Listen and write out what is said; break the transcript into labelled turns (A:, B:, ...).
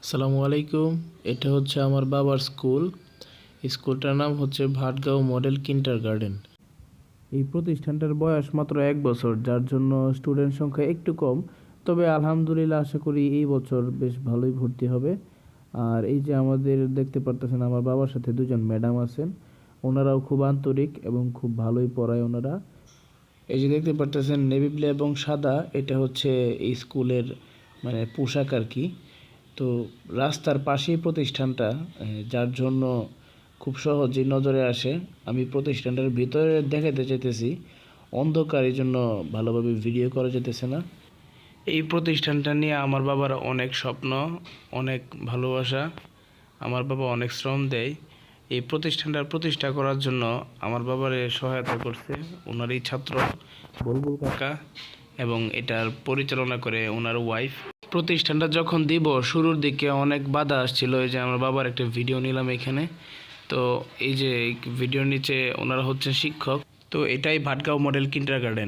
A: আসসালামু আলাইকুম। এটা হচ্ছে আমার বাবার স্কুল। স্কুলটার নাম হচ্ছে ভাটগাঁও মডেল কিন্ডারগার্টেন। এই প্রতিষ্ঠানটার বয়স মাত্র 1 বছর, যার জন্য স্টুডেন্ট সংখ্যা একটু কম। তবে আলহামদুলিল্লাহ আশা করি এই বছর বেশ ভালোই ভর্তি হবে। আর এই যে আমাদের দেখতে পারতেছেন, আমার বাবার সাথে দুজন ম্যাডাম আছেন। ওনারাও খুব আন্তরিক এবং খুব ভালোই পড়ায় ওনারা। এই যে দেখতে পারতেছেন নেভি ব্লু এবং সাদা, এটা হচ্ছে এই স্কুলের মানে পোশাক আর কি। তো রাস্তার পাশেই প্রতিষ্ঠানটা, যার জন্য খুব সহজেই নজরে আসে। আমি প্রতিষ্ঠানটার ভিতরে দেখাতে চাইতেছি, অন্ধকার এই জন্য ভালোভাবে ভিডিও করা যেতেছে না। এই প্রতিষ্ঠানটা নিয়ে আমার বাবার অনেক স্বপ্ন, অনেক ভালোবাসা। আমার বাবা অনেক শ্রম দেয় এই প্রতিষ্ঠানটার প্রতিষ্ঠা করার জন্য। আমার বাবারে সহায়তা করছে ওনারই ছাত্র বুলবুল কাকা, এবং এটার পরিচালনা করে ওনার ওয়াইফ। প্রতিষ্ঠানটা যখন দিব শুরুর দিকে অনেক বাধা আসছিল। এই যে আমার বাবার একটা ভিডিও নিলাম এখানে। তো এই যে ভিডিওর নিচে ওনারা হচ্ছে শিক্ষক। তো এটাই ভাটগাঁও মডেল কিন্ডারগার্টেন।